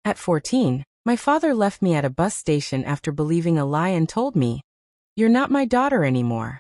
At 14, my father left me at a bus station after believing a lie and told me, "You're not my daughter anymore."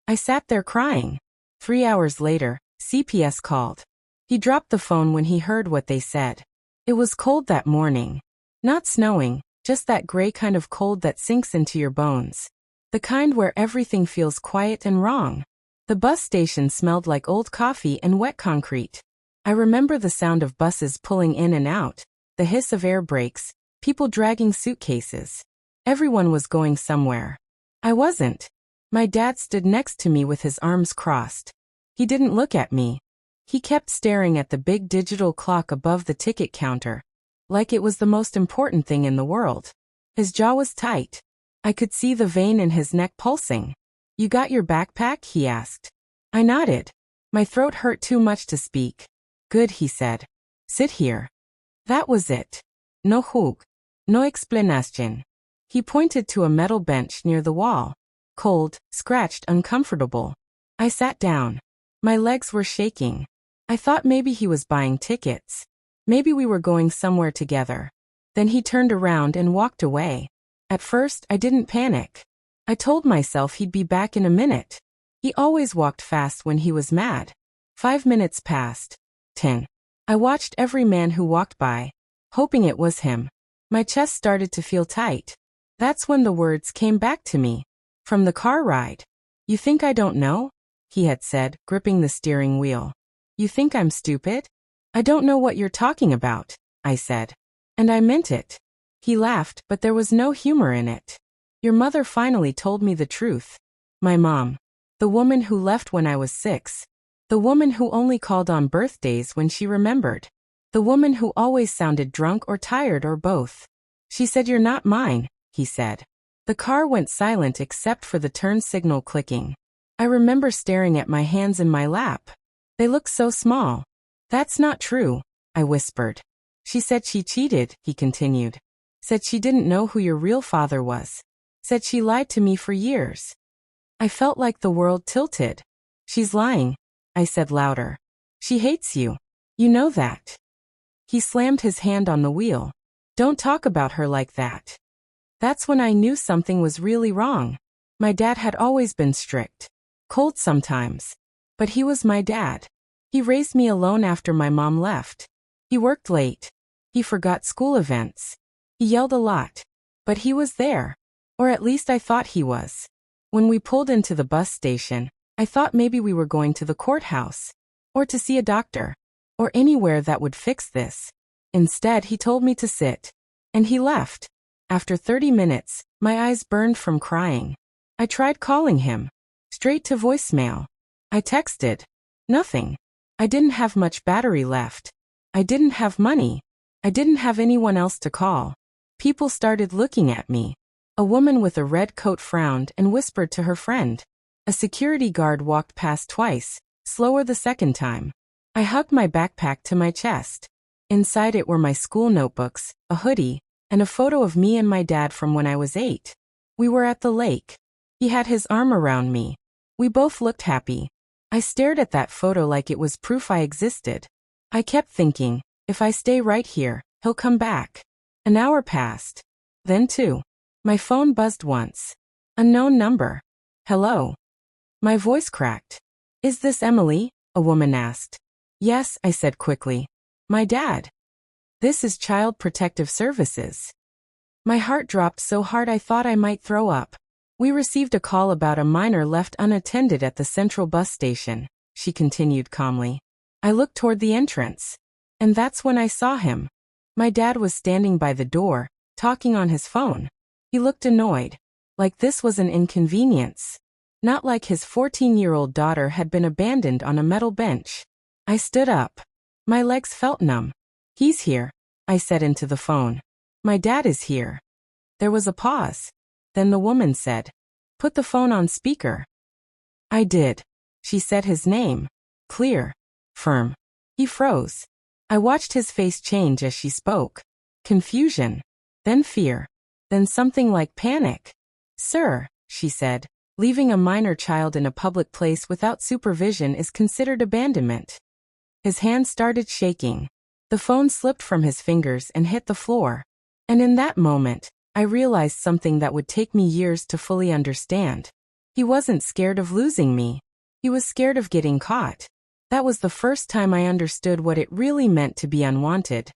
I sat there crying. 3 hours later, CPS called. He dropped the phone when he heard what they said. It was cold that morning. Not snowing, just that gray kind of cold that sinks into your bones. The kind where everything feels quiet and wrong. The bus station smelled like old coffee and wet concrete. I remember the sound of buses pulling in and out, the hiss of air brakes, people dragging suitcases. Everyone was going somewhere. I wasn't. My dad stood next to me with his arms crossed. He didn't look at me. He kept staring at the big digital clock above the ticket counter, like it was the most important thing in the world. His jaw was tight. I could see the vein in his neck pulsing. "You got your backpack?" he asked. I nodded. My throat hurt too much to speak. "Good," he said. "Sit here." That was it. No hug. No explanation. He pointed to a metal bench near the wall. Cold, scratched, uncomfortable. I sat down. My legs were shaking. I thought maybe he was buying tickets. Maybe we were going somewhere together. Then he turned around and walked away. At first, I didn't panic. I told myself he'd be back in a minute. He always walked fast when he was mad. 5 minutes passed. 10. I watched every man who walked by, hoping it was him. My chest started to feel tight. That's when the words came back to me. From the car ride. "You think I don't know?" he had said, gripping the steering wheel. "You think I'm stupid?" "I don't know what you're talking about," I said. And I meant it. He laughed, but there was no humor in it. "Your mother finally told me the truth." My mom. The woman who left when I was 6. The woman who only called on birthdays when she remembered. The woman who always sounded drunk or tired or both. "She said you're not mine," he said. The car went silent except for the turn signal clicking. I remember staring at my hands in my lap. They looked so small. "That's not true," I whispered. "She said she cheated," he continued. "Said she didn't know who your real father was. Said she lied to me for years." I felt like the world tilted. "She's lying," I said louder. "She hates you. You know that." He slammed his hand on the wheel. "Don't talk about her like that." That's when I knew something was really wrong. My dad had always been strict. Cold sometimes. But he was my dad. He raised me alone after my mom left. He worked late. He forgot school events. He yelled a lot. But he was there. Or at least I thought he was. When we pulled into the bus station, I thought maybe we were going to the courthouse. Or to see a doctor. Or anywhere that would fix this. Instead, he told me to sit. And he left. After 30 minutes, my eyes burned from crying. I tried calling him. Straight to voicemail. I texted. Nothing. I didn't have much battery left. I didn't have money. I didn't have anyone else to call. People started looking at me. A woman with a red coat frowned and whispered to her friend. A security guard walked past twice, slower the second time. I hugged my backpack to my chest. Inside it were my school notebooks, a hoodie, and a photo of me and my dad from when I was 8. We were at the lake. He had his arm around me. We both looked happy. I stared at that photo like it was proof I existed. I kept thinking, if I stay right here, he'll come back. An hour passed. Then 2. My phone buzzed once. Unknown number. "Hello." My voice cracked. "Is this Emily?" a woman asked. "Yes," I said quickly. "My dad." "This is Child Protective Services." My heart dropped so hard I thought I might throw up. "We received a call about a minor left unattended at the central bus station," she continued calmly. I looked toward the entrance. And that's when I saw him. My dad was standing by the door, talking on his phone. He looked annoyed. Like this was an inconvenience. Not like his 14-year-old daughter had been abandoned on a metal bench. I stood up. My legs felt numb. "He's here," I said into the phone. "My dad is here." There was a pause. Then the woman said, "Put the phone on speaker." I did. She said his name. Clear. Firm. He froze. I watched his face change as she spoke. Confusion. Then fear. Then something like panic. "Sir," she said, "leaving a minor child in a public place without supervision is considered abandonment." His hand started shaking. The phone slipped from his fingers and hit the floor. And in that moment, I realized something that would take me years to fully understand. He wasn't scared of losing me. He was scared of getting caught. That was the first time I understood what it really meant to be unwanted.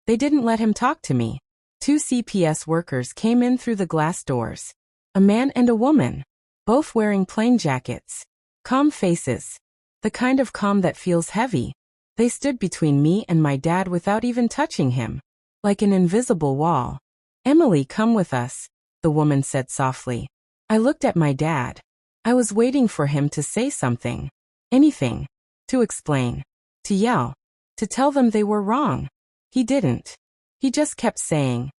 They didn't let him talk to me. 2 CPS workers came in through the glass doors. A man and a woman, both wearing plain jackets. Calm faces. The kind of calm that feels heavy. They stood between me and my dad without even touching him. Like an invisible wall. "Emily, come with us," the woman said softly. I looked at my dad. I was waiting for him to say something. Anything. To explain. To yell. To tell them they were wrong. He didn't. He just kept saying,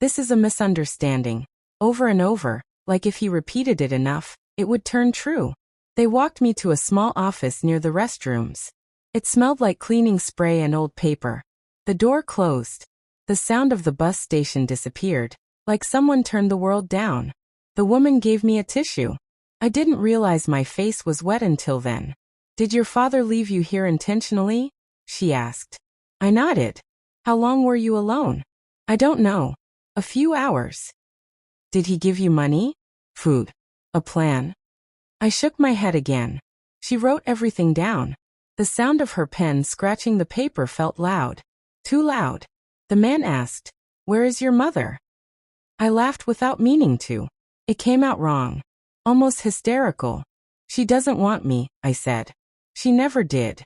"This is a misunderstanding," over and over, like if he repeated it enough, it would turn true. They walked me to a small office near the restrooms. It smelled like cleaning spray and old paper. The door closed. The sound of the bus station disappeared, like someone turned the world down. The woman gave me a tissue. I didn't realize my face was wet until then. "Did your father leave you here intentionally?" she asked. I nodded. "How long were you alone?" "I don't know. A few hours." "Did he give you money? Food? A plan?" I shook my head again. She wrote everything down. The sound of her pen scratching the paper felt loud. Too loud. The man asked, "Where is your mother?" I laughed without meaning to. It came out wrong. Almost hysterical. "She doesn't want me," I said. "She never did."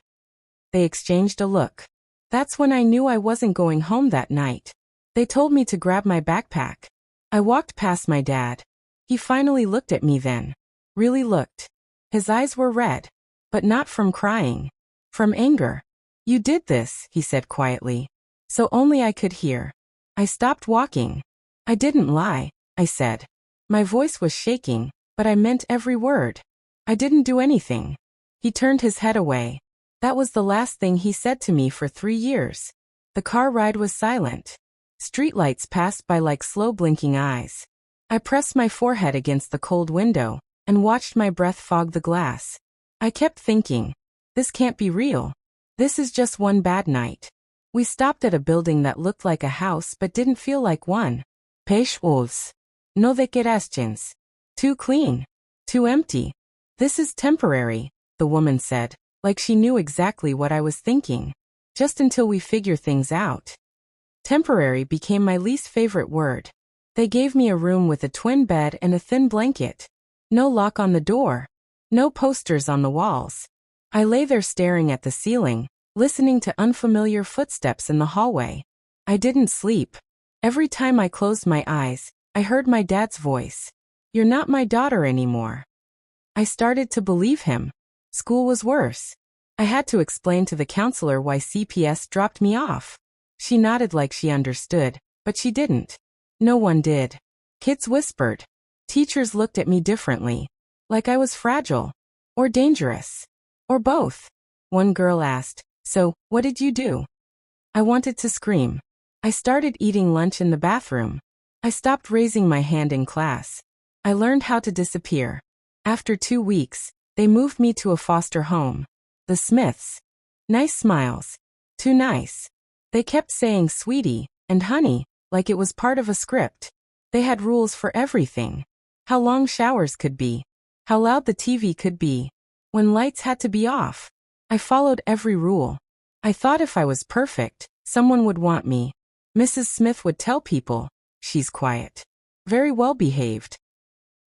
They exchanged a look. That's when I knew I wasn't going home that night. They told me to grab my backpack. I walked past my dad. He finally looked at me then. Really looked. His eyes were red. But not from crying. From anger. "You did this," he said quietly. So only I could hear. I stopped walking. "I didn't lie," I said. My voice was shaking, but I meant every word. "I didn't do anything." He turned his head away. That was the last thing he said to me for 3 years. The car ride was silent. Streetlights passed by like slow blinking eyes. I pressed my forehead against the cold window and watched my breath fog the glass. I kept thinking, this can't be real. This is just one bad night. We stopped at a building that looked like a house but didn't feel like one. Peixe wolves. No decorações. Too clean. Too empty. "This is temporary," the woman said, like she knew exactly what I was thinking. "Just until we figure things out." Temporary became my least favorite word. They gave me a room with a twin bed and a thin blanket. No lock on the door. No posters on the walls. I lay there staring at the ceiling, listening to unfamiliar footsteps in the hallway. I didn't sleep. Every time I closed my eyes, I heard my dad's voice. "You're not my daughter anymore." I started to believe him. School was worse. I had to explain to the counselor why CPS dropped me off. She nodded like she understood, but she didn't. No one did. Kids whispered. Teachers looked at me differently. Like I was fragile. Or dangerous. Or both. One girl asked, "So, what did you do?" I wanted to scream. I started eating lunch in the bathroom. I stopped raising my hand in class. I learned how to disappear. After 2 weeks, they moved me to a foster home. The Smiths. Nice smiles. Too nice. They kept saying sweetie and honey, like it was part of a script. They had rules for everything. How long showers could be. How loud the TV could be. When lights had to be off. I followed every rule. I thought if I was perfect, someone would want me. Mrs. Smith would tell people, "She's quiet. Very well behaved."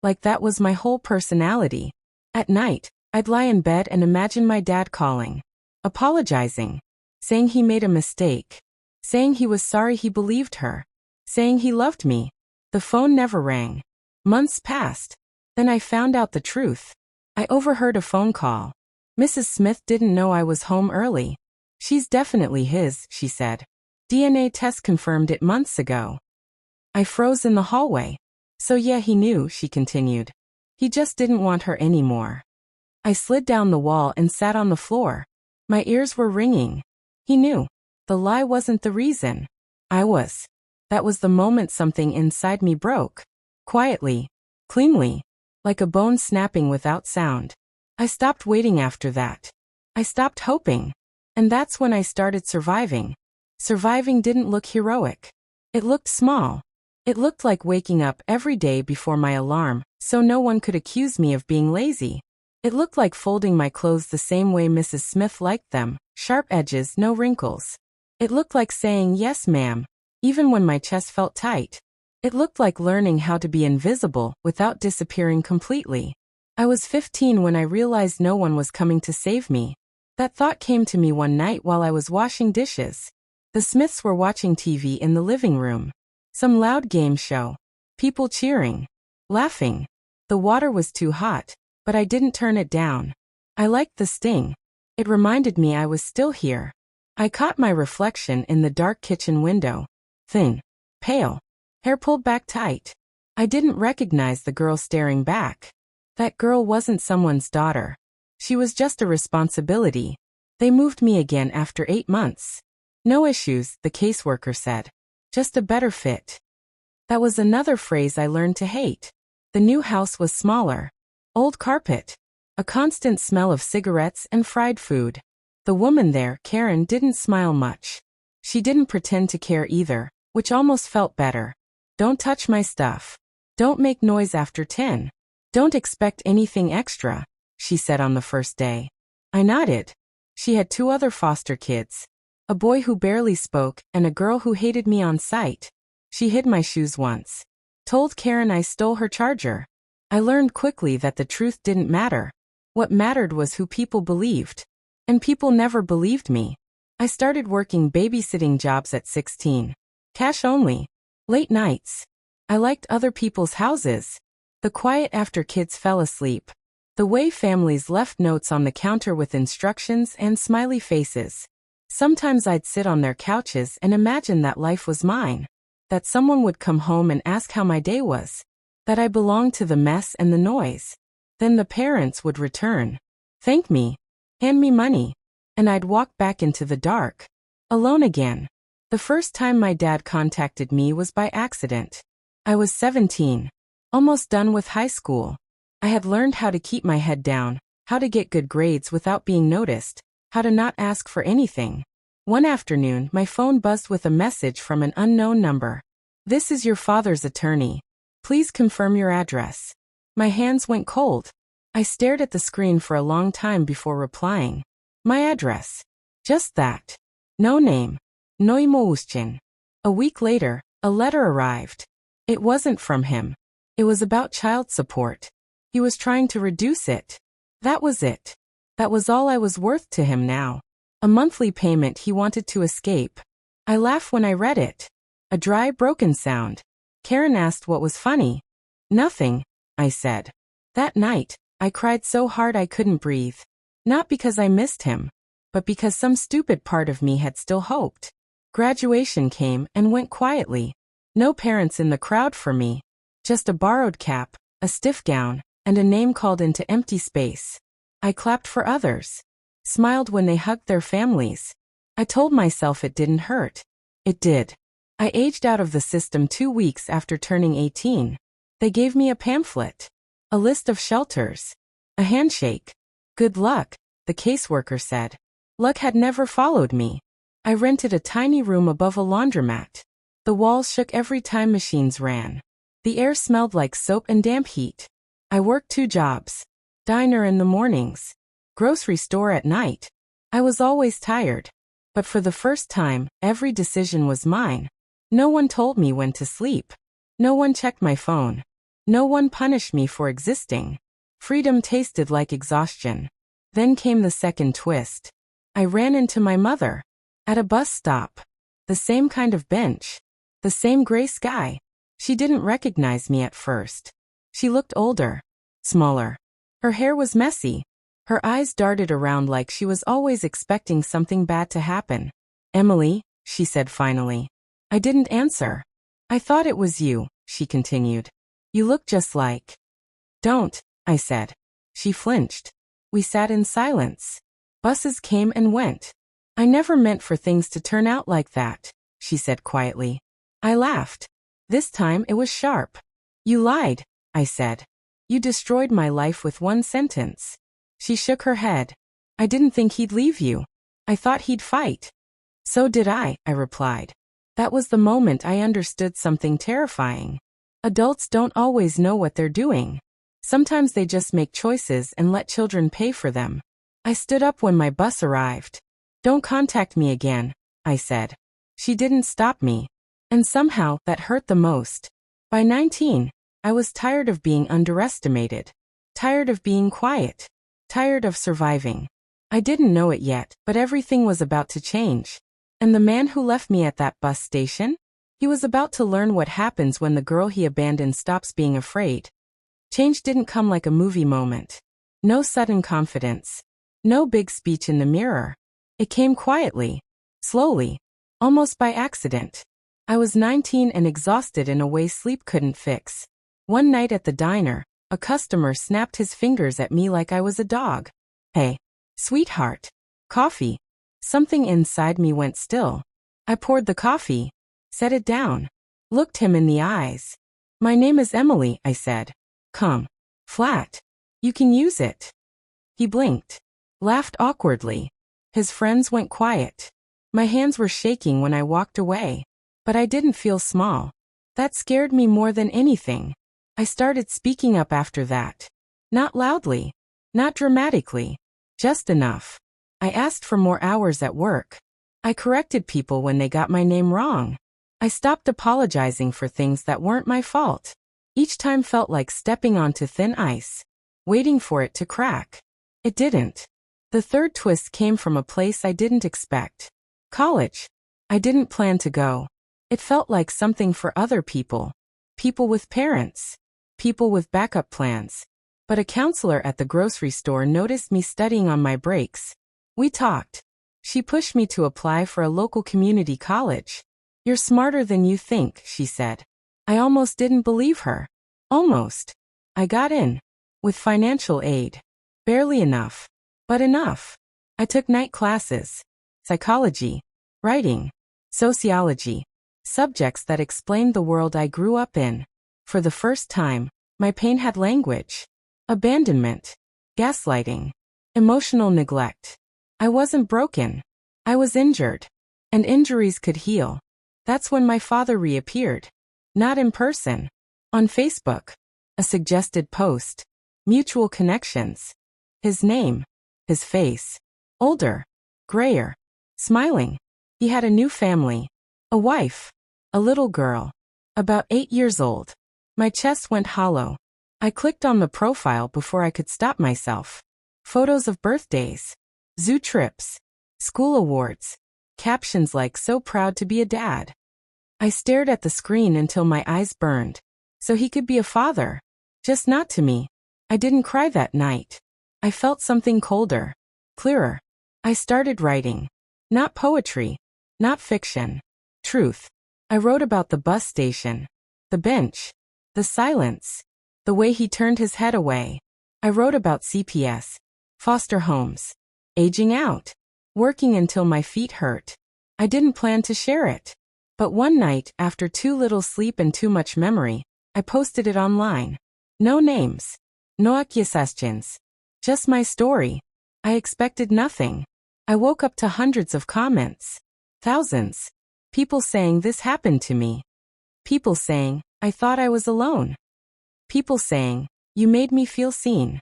Like that was my whole personality. At night, I'd lie in bed and imagine my dad calling. Apologizing. Saying he made a mistake. Saying he was sorry he believed her. Saying he loved me. The phone never rang. Months passed. Then I found out the truth. I overheard a phone call. Mrs. Smith didn't know I was home early. "She's definitely his," she said. "DNA test confirmed it months ago." I froze in the hallway. "So yeah, he knew," she continued. "He just didn't want her anymore." I slid down the wall and sat on the floor. My ears were ringing. He knew. The lie wasn't the reason. I was. That was the moment something inside me broke. Quietly. Cleanly. Like a bone snapping without sound. I stopped waiting after that. I stopped hoping. And that's when I started surviving. Surviving didn't look heroic. It looked small. It looked like waking up every day before my alarm, so no one could accuse me of being lazy. It looked like folding my clothes the same way Mrs. Smith liked them, sharp edges, no wrinkles. It looked like saying yes, ma'am, even when my chest felt tight. It looked like learning how to be invisible without disappearing completely. I was 15 when I realized no one was coming to save me. That thought came to me one night while I was washing dishes. The Smiths were watching TV in the living room. Some loud game show. People cheering. Laughing. The water was too hot, but I didn't turn it down. I liked the sting. It reminded me I was still here. I caught my reflection in the dark kitchen window. Thin. Pale. Hair pulled back tight. I didn't recognize the girl staring back. That girl wasn't someone's daughter. She was just a responsibility. They moved me again after 8 months. No issues, the caseworker said. Just a better fit. That was another phrase I learned to hate. The new house was smaller. Old carpet. A constant smell of cigarettes and fried food. The woman there, Karen, didn't smile much. She didn't pretend to care either, which almost felt better. Don't touch my stuff. Don't make noise after 10. Don't expect anything extra, she said on the first day. I nodded. She had 2 other foster kids. A boy who barely spoke and a girl who hated me on sight. She hid my shoes once. Told Karen I stole her charger. I learned quickly that the truth didn't matter. What mattered was who people believed. And people never believed me. I started working babysitting jobs at 16. Cash only. Late nights. I liked other people's houses. The quiet after kids fell asleep. The way families left notes on the counter with instructions and smiley faces. Sometimes I'd sit on their couches and imagine that life was mine. That someone would come home and ask how my day was. That I belonged to the mess and the noise. Then the parents would return. Thank me. Hand me money. And I'd walk back into the dark. Alone again. The first time my dad contacted me was by accident. I was 17. Almost done with high school. I had learned how to keep my head down, how to get good grades without being noticed, how to not ask for anything. One afternoon, my phone buzzed with a message from an unknown number. This is your father's attorney. Please confirm your address. My hands went cold. I stared at the screen for a long time before replying. My address. Just that. No name. No emotion. A week later, a letter arrived. It wasn't from him. It was about child support. He was trying to reduce it. That was it. That was all I was worth to him now. A monthly payment he wanted to escape. I laughed when I read it. A dry, broken sound. Karen asked what was funny. Nothing, I said. That night, I cried so hard I couldn't breathe. Not because I missed him, but because some stupid part of me had still hoped. Graduation came and went quietly. No parents in the crowd for me. Just a borrowed cap, a stiff gown, and a name called into empty space. I clapped for others. Smiled when they hugged their families. I told myself it didn't hurt. It did. I aged out of the system 2 weeks after turning 18. They gave me a pamphlet. A list of shelters. A handshake. Good luck, the caseworker said. Luck had never followed me. I rented a tiny room above a laundromat. The walls shook every time machines ran. The air smelled like soap and damp heat. I worked 2 jobs. Diner in the mornings. Grocery store at night. I was always tired. But for the first time, every decision was mine. No one told me when to sleep. No one checked my phone. No one punished me for existing. Freedom tasted like exhaustion. Then came the second twist. I ran into my mother. At a bus stop. The same kind of bench. The same gray sky. She didn't recognize me at first. She looked older. Smaller. Her hair was messy. Her eyes darted around like she was always expecting something bad to happen. Emily, she said finally. I didn't answer. I thought it was you, she continued. You look just like. Don't, I said. She flinched. We sat in silence. Buses came and went. I never meant for things to turn out like that, she said quietly. I laughed. This time it was sharp. You lied, I said. You destroyed my life with one sentence. She shook her head. I didn't think he'd leave you. I thought he'd fight. So did I replied. That was the moment I understood something terrifying. Adults don't always know what they're doing. Sometimes they just make choices and let children pay for them. I stood up when my bus arrived. Don't contact me again, I said. She didn't stop me. And somehow, that hurt the most. By 19, I was tired of being underestimated. Tired of being quiet. Tired of surviving. I didn't know it yet, but everything was about to change. And the man who left me at that bus station? He was about to learn what happens when the girl he abandoned stops being afraid. Change didn't come like a movie moment. No sudden confidence. No big speech in the mirror. It came quietly. Slowly. Almost by accident. I was 19 and exhausted in a way sleep couldn't fix. One night at the diner, a customer snapped his fingers at me like I was a dog. Hey, sweetheart. Coffee. Something inside me went still. I poured the coffee. Set it down. Looked him in the eyes. My name is Emily, I said. Come. Flat. You can use it. He blinked. Laughed awkwardly. His friends went quiet. My hands were shaking when I walked away. But I didn't feel small. That scared me more than anything. I started speaking up after that. Not loudly. Not dramatically. Just enough. I asked for more hours at work. I corrected people when they got my name wrong. I stopped apologizing for things that weren't my fault. Each time felt like stepping onto thin ice, waiting for it to crack. It didn't. The third twist came from a place I didn't expect. College. I didn't plan to go. It felt like something for other people. People with parents. People with backup plans. But a counselor at the grocery store noticed me studying on my breaks. We talked. She pushed me to apply for a local community college. You're smarter than you think, she said. I almost didn't believe her. Almost. I got in. With financial aid. Barely enough. But enough. I took night classes. Psychology. Writing. Sociology. Subjects that explained the world I grew up in. For the first time, my pain had language. Abandonment. Gaslighting. Emotional neglect. I wasn't broken. I was injured. And injuries could heal. That's when my father reappeared. Not in person. On Facebook. A suggested post. Mutual connections. His name. His face. Older. Grayer. Smiling. He had a new family. A wife. A little girl. About 8 years old. My chest went hollow. I clicked on the profile before I could stop myself. Photos of birthdays. Zoo trips. School awards. Captions like so proud to be a dad. I stared at the screen until my eyes burned. So he could be a father. Just not to me. I didn't cry that night. I felt something colder. Clearer. I started writing. Not poetry. Not fiction. Truth. I wrote about the bus station. The bench. The silence. The way he turned his head away. I wrote about CPS. Foster homes. Aging out. Working until my feet hurt. I didn't plan to share it. But one night, after too little sleep and too much memory, I posted it online. No names. No accusations. Just my story. I expected nothing. I woke up to hundreds of comments. Thousands. People saying this happened to me. People saying, I thought I was alone. People saying, you made me feel seen.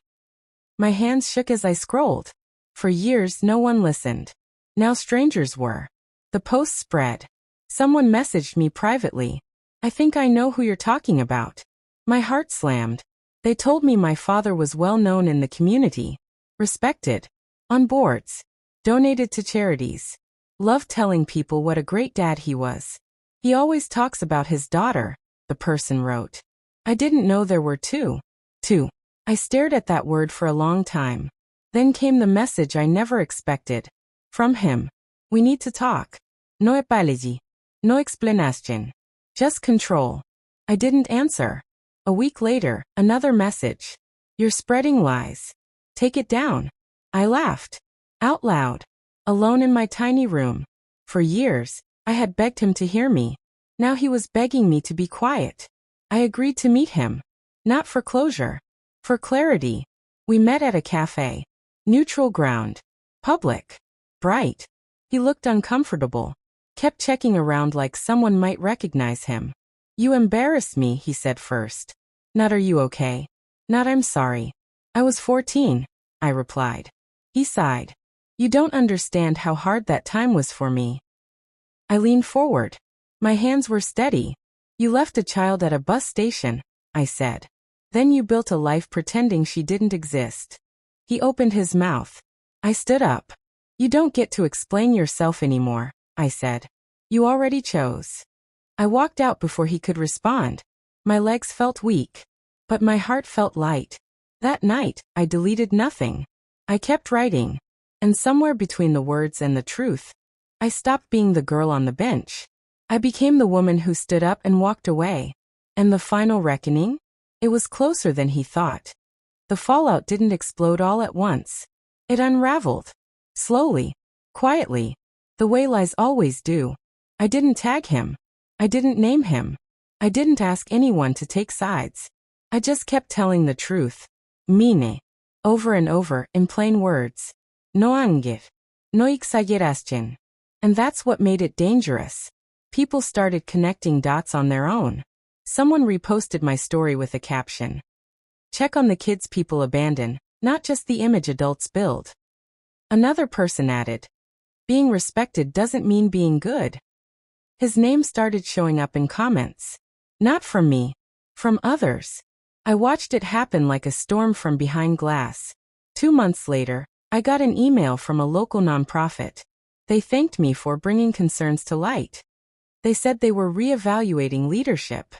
My hands shook as I scrolled. For years no one listened. Now strangers were. The post spread. Someone messaged me privately. I think I know who you're talking about. My heart slammed. They told me my father was well known in the community. Respected. On boards. Donated to charities. Loved telling people what a great dad he was. He always talks about his daughter, the person wrote. I didn't know there were two. Two. I stared at that word for a long time. Then came the message I never expected. From him. We need to talk. No apology. No explanation. Just control. I didn't answer. A week later, another message. You're spreading lies. Take it down. I laughed. Out loud. Alone in my tiny room. For years, I had begged him to hear me. Now he was begging me to be quiet. I agreed to meet him. Not for closure. For clarity. We met at a cafe. Neutral ground. Public. Bright. He looked uncomfortable, kept checking around like someone might recognize him. You embarrassed me, he said first. Not are you okay? Not I'm sorry. I was 14, I replied. He sighed. You don't understand how hard that time was for me. I leaned forward. My hands were steady. You left a child at a bus station, I said. Then you built a life pretending she didn't exist. He opened his mouth. I stood up. You don't get to explain yourself anymore, I said. You already chose. I walked out before he could respond. My legs felt weak, but my heart felt light. That night, I deleted nothing. I kept writing, and somewhere between the words and the truth, I stopped being the girl on the bench. I became the woman who stood up and walked away. And the final reckoning? It was closer than he thought. The fallout didn't explode all at once. It unraveled. Slowly. Quietly. The way lies always do. I didn't tag him. I didn't name him. I didn't ask anyone to take sides. I just kept telling the truth. Mine. Over and over, in plain words. No angir. No exageración. And that's what made it dangerous. People started connecting dots on their own. Someone reposted my story with a caption. Check on the kids people abandon, not just the image adults build. Another person added. Being respected doesn't mean being good. His name started showing up in comments. Not from me. From others. I watched it happen like a storm from behind glass. 2 months later, I got an email from a local nonprofit. They thanked me for bringing concerns to light. They said they were reevaluating leadership.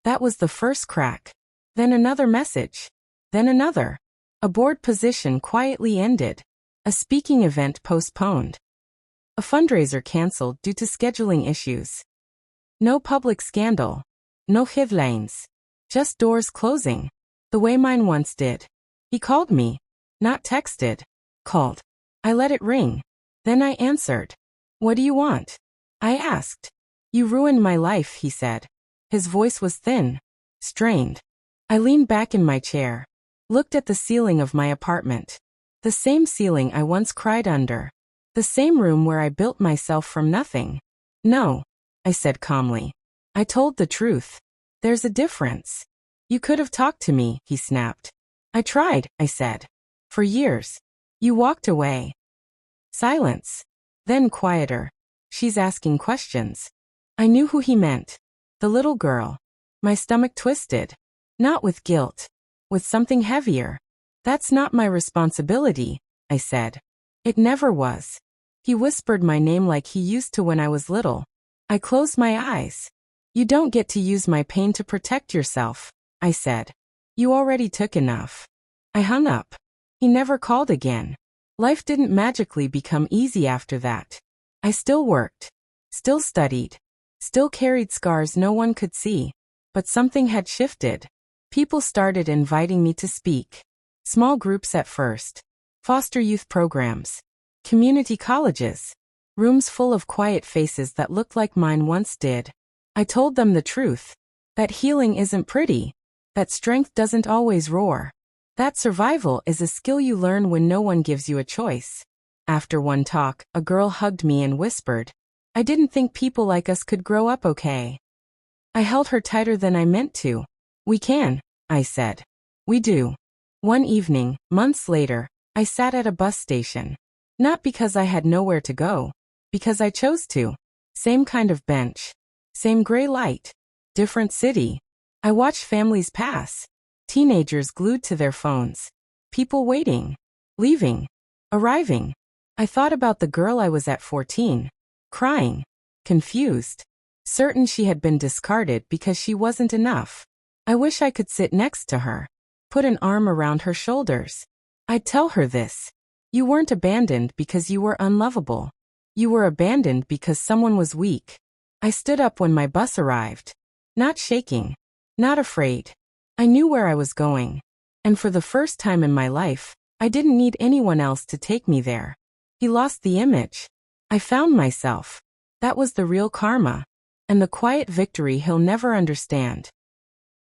That was the first crack. Then another message. Then another. A board position quietly ended. A speaking event postponed. A fundraiser canceled due to scheduling issues. No public scandal. No headlines. Just doors closing. The way mine once did. He called me. Not texted. Called. I let it ring. Then I answered. What do you want? I asked. You ruined my life, he said. His voice was thin. Strained. I leaned back in my chair. Looked at the ceiling of my apartment. The same ceiling I once cried under. The same room where I built myself from nothing. No, I said calmly. I told the truth. There's a difference. You could have talked to me, he snapped. I tried, I said. For years. You walked away. Silence. Then quieter. She's asking questions. I knew who he meant. The little girl. My stomach twisted. Not with guilt. With something heavier. That's not my responsibility, I said. It never was. He whispered my name like he used to when I was little. I closed my eyes. You don't get to use my pain to protect yourself, I said. You already took enough. I hung up. He never called again. Life didn't magically become easy after that. I still worked. Still studied. Still carried scars no one could see. But something had shifted. People started inviting me to speak. Small groups at first. Foster youth programs. Community colleges. Rooms full of quiet faces that looked like mine once did. I told them the truth. That healing isn't pretty. That strength doesn't always roar. That survival is a skill you learn when no one gives you a choice. After one talk, a girl hugged me and whispered, I didn't think people like us could grow up okay. I held her tighter than I meant to. We can, I said. We do. One evening, months later, I sat at a bus station. Not because I had nowhere to go. Because I chose to. Same kind of bench. Same gray light. Different city. I watched families pass. Teenagers glued to their phones. People waiting. Leaving. Arriving. I thought about the girl I was at 14. Crying. Confused. Certain she had been discarded because she wasn't enough. I wish I could sit next to her. Put an arm around her shoulders. I'd tell her this. You weren't abandoned because you were unlovable. You were abandoned because someone was weak. I stood up when my bus arrived. Not shaking. Not afraid. I knew where I was going. And for the first time in my life, I didn't need anyone else to take me there. He lost the image. I found myself. That was the real karma. And the quiet victory he'll never understand.